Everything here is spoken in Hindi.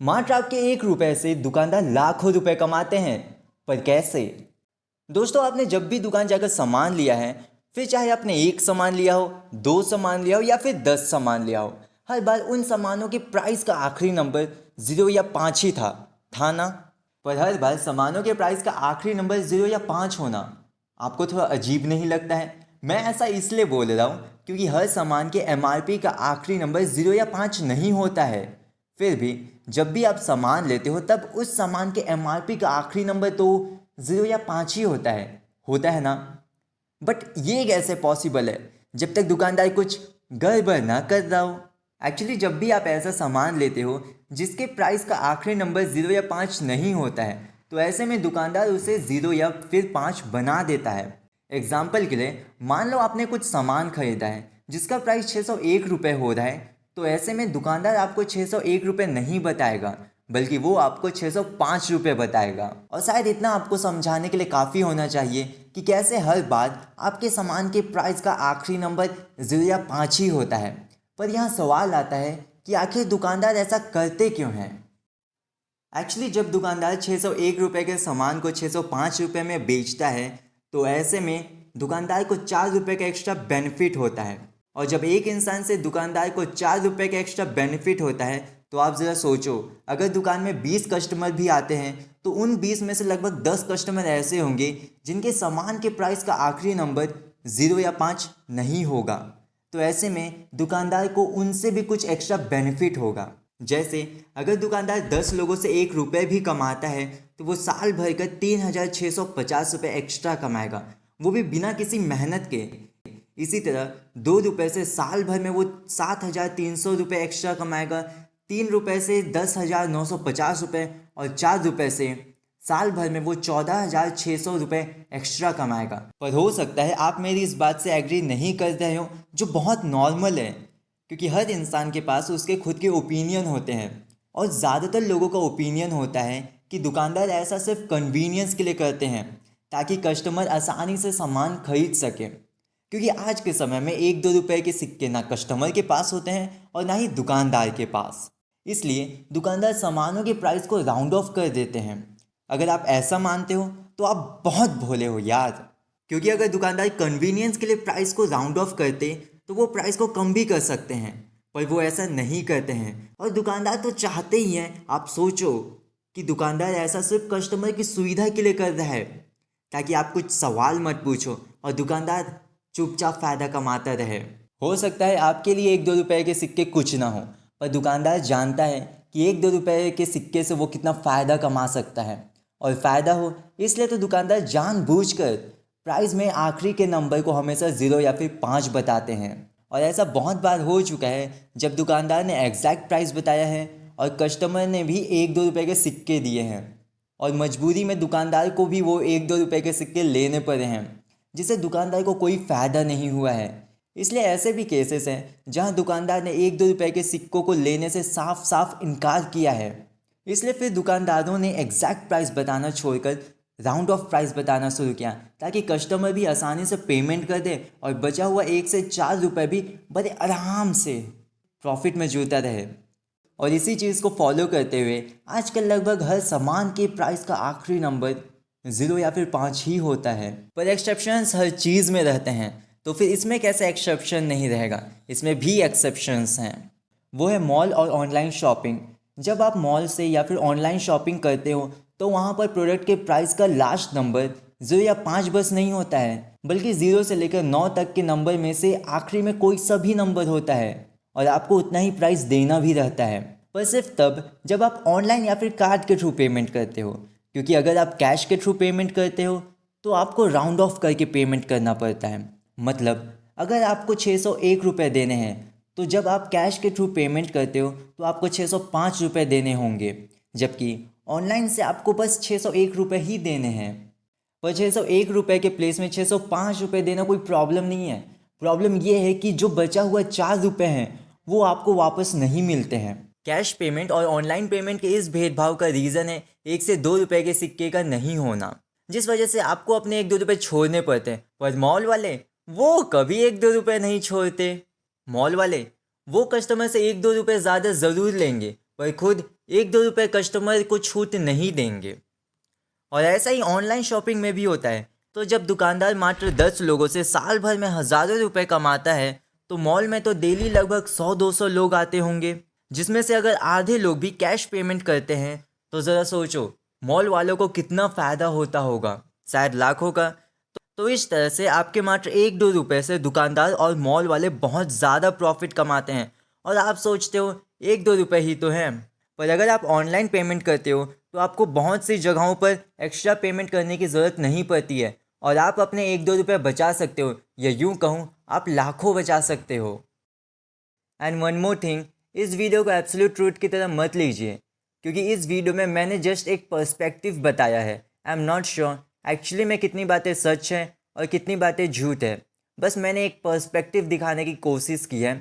मात्र आपके 1 रुपए से दुकानदार लाखों रुपए कमाते हैं। पर कैसे? दोस्तों, आपने जब भी दुकान जाकर सामान लिया है, फिर चाहे आपने एक सामान लिया हो, दो सामान लिया हो या फिर 10 सामान लिया हो, हर बार उन सामानों के प्राइस का आखिरी नंबर 0 या 5 ही था ना? पर हर बार सामानों के प्राइस का आखिरी नंबर 0 या 5 होना आपको थोड़ा अजीब नहीं लगता है? मैं ऐसा इसलिए बोल रहा हूँ क्योंकि हर सामान के एमआरपी का आखिरी नंबर 0 या 5 नहीं होता है। फिर भी जब भी आप सामान लेते हो तब उस सामान के एमआरपी का आखिरी नंबर तो 0 या 5 ही होता है ना? बट ये कैसे पॉसिबल है जब तक दुकानदार कुछ गड़बड़ ना कर रहा हो? एक्चुअली जब भी आप ऐसा सामान लेते हो जिसके प्राइस का आखिरी नंबर 0 या 5 नहीं होता है, तो ऐसे में दुकानदार उसे 0 या फिर 5 बना देता है। एग्जाम्पल के लिए मान लो आपने कुछ सामान खरीदा है जिसका प्राइस 601 रुपये हो रहा है, तो ऐसे में दुकानदार आपको 601 रुपये नहीं बताएगा बल्कि वो आपको 605 रुपये बताएगा। और शायद इतना आपको समझाने के लिए काफ़ी होना चाहिए कि कैसे हर बार आपके सामान के प्राइस का आखिरी नंबर 0 या 5 ही होता है। पर यहाँ सवाल आता है कि आखिर दुकानदार ऐसा करते क्यों हैं? एक्चुअली जब दुकानदार 601 रुपये के सामान को 605 रुपये में बेचता है, तो ऐसे में दुकानदार को 4 रुपये का एक्स्ट्रा बेनिफिट होता है। और जब एक इंसान से दुकानदार को 4 रुपये का एक्स्ट्रा बेनिफिट होता है, तो आप ज़रा सोचो, अगर दुकान में 20 कस्टमर भी आते हैं तो उन 20 में से लगभग 10 कस्टमर ऐसे होंगे जिनके सामान के प्राइस का आखिरी नंबर 0 या 5 नहीं होगा। तो ऐसे में दुकानदार को उनसे भी कुछ एक्स्ट्रा बेनिफिट होगा। जैसे अगर दुकानदार 10 लोगों से 1 रुपये भी कमाता है तो वो साल भर का 3,650 रुपये एक्स्ट्रा कमाएगा, वो भी बिना किसी मेहनत के। इसी तरह 2 रुपये से साल भर में वो 7,300 रुपये एक्स्ट्रा कमाएगा, 3 रुपये से 10,950 रुपये और 4 रुपये से साल भर में वो 14,600 रुपये एक्स्ट्रा कमाएगा। पर हो सकता है आप मेरी इस बात से एग्री नहीं कर रहे हो, जो बहुत नॉर्मल है, क्योंकि हर इंसान के पास उसके खुद के ओपिनियन होते हैं और ज़्यादातर लोगों का ओपिनियन होता है कि दुकानदार ऐसा सिर्फ कन्वीनियंस के लिए करते हैं ताकि कस्टमर आसानी से सामान खरीद सके। क्योंकि आज के समय में 1-2 रुपए के सिक्के ना कस्टमर के पास होते हैं और ना ही दुकानदार के पास, इसलिए दुकानदार सामानों के प्राइस को राउंड ऑफ कर देते हैं। अगर आप ऐसा मानते हो तो आप बहुत भोले हो यार, क्योंकि अगर दुकानदार कन्वीनियंस के लिए प्राइस को राउंड ऑफ करते तो वो प्राइस को कम भी कर सकते हैं, पर वो ऐसा नहीं करते हैं। और दुकानदार तो चाहते ही हैं, आप सोचो कि दुकानदार ऐसा सिर्फ कस्टमर की सुविधा के लिए कर रहा है ताकि आप कुछ सवाल मत पूछो और दुकानदार चुपचाप फ़ायदा कमाता रहे। हो सकता है आपके लिए 1-2 रुपए के सिक्के कुछ ना हो, पर दुकानदार जानता है कि 1-2 रुपए के सिक्के से वो कितना फ़ायदा कमा सकता है, और फ़ायदा हो इसलिए तो दुकानदार जानबूझकर प्राइस में आखिरी के नंबर को हमेशा 0 या फिर 5 बताते हैं। और ऐसा बहुत बार हो चुका है जब दुकानदार ने एग्जैक्ट प्राइस बताया है और कस्टमर ने भी 1-2 रुपए के सिक्के दिए हैं और मजबूरी में दुकानदार को भी वो 1-2 रुपए के सिक्के लेने पड़े हैं, जिससे दुकानदार को कोई फ़ायदा नहीं हुआ है। इसलिए ऐसे भी केसेस हैं जहां दुकानदार ने 1-2 रुपए के सिक्कों को लेने से साफ साफ इनकार किया है। इसलिए फिर दुकानदारों ने एग्जैक्ट प्राइस बताना छोड़कर राउंड ऑफ प्राइस बताना शुरू किया ताकि कस्टमर भी आसानी से पेमेंट कर दे और बचा हुआ 1 से 4 रुपये भी बड़े आराम से प्रॉफिट में जुड़ता रहे। और इसी चीज़ को फॉलो करते हुए आजकल लगभग हर सामान के प्राइस का आखिरी नंबर 0 या फिर 5 ही होता है। पर एक्सेप्शंस हर चीज़ में रहते हैं, तो फिर इसमें कैसे एक्सेप्शन नहीं रहेगा? इसमें भी एक्सेप्शंस हैं। वो है मॉल और ऑनलाइन शॉपिंग। जब आप मॉल से या फिर ऑनलाइन शॉपिंग करते हो तो वहाँ पर प्रोडक्ट के प्राइस का लास्ट नंबर 0 या 5 बस नहीं होता है, बल्कि 0 से लेकर 9 तक के नंबर में से आखिरी में कोई सा भी नंबर होता है और आपको उतना ही प्राइस देना भी रहता है, पर सिर्फ तब जब आप ऑनलाइन या फिर कार्ड के थ्रू पेमेंट करते हो। क्योंकि अगर आप कैश के थ्रू पेमेंट करते हो तो आपको राउंड ऑफ करके पेमेंट करना पड़ता है। मतलब अगर आपको 601 रुपये देने हैं तो जब आप कैश के थ्रू पेमेंट करते हो तो आपको 605 रुपये देने होंगे, जबकि ऑनलाइन से आपको बस 601 रुपये ही देने हैं। पर 601 रुपये के प्लेस में 605 रुपये देना कोई प्रॉब्लम नहीं है। प्रॉब्लम ये है कि जो बचा हुआ 4 रुपये हैं वो आपको वापस नहीं मिलते हैं। कैश पेमेंट और ऑनलाइन पेमेंट के इस भेदभाव का रीज़न है 1 से 2 रुपये के सिक्के का नहीं होना, जिस वजह से आपको अपने 1-2 रुपये छोड़ने पड़ते हैं। पर मॉल वाले वो कभी 1-2 रुपये नहीं छोड़ते। मॉल वाले वो कस्टमर से 1-2 रुपये ज़्यादा ज़रूर लेंगे पर खुद 1-2 रुपये कस्टमर को छूट नहीं देंगे। और ऐसा ही ऑनलाइन शॉपिंग में भी होता है। तो जब दुकानदार मात्र 10 लोगों से साल भर में हज़ारों रुपए कमाता है, तो मॉल में तो डेली लगभग 100-200 लोग आते होंगे, जिसमें से अगर आधे लोग भी कैश पेमेंट करते हैं तो ज़रा सोचो मॉल वालों को कितना फ़ायदा होता होगा, शायद लाखों का। तो इस तरह से आपके मात्र 1-2 रुपये से दुकानदार और मॉल वाले बहुत ज़्यादा प्रॉफिट कमाते हैं। और आप सोचते हो 1-2 रुपये ही तो हैं, पर अगर आप ऑनलाइन पेमेंट करते हो तो आपको बहुत सी जगहों पर एक्स्ट्रा पेमेंट करने की ज़रूरत नहीं पड़ती है और आप अपने 1-2 रुपये बचा सकते हो, या यूँ कहूँ आप लाखों बचा सकते हो। एंड वन मोर थिंग, इस वीडियो को एब्सोल्यूट ट्रूथ की तरह मत लीजिए, क्योंकि इस वीडियो में मैंने जस्ट एक पर्सपेक्टिव बताया है। I am not sure actually में कितनी बातें सच हैं और कितनी बातें झूठ है। बस मैंने एक पर्सपेक्टिव दिखाने की कोशिश की है।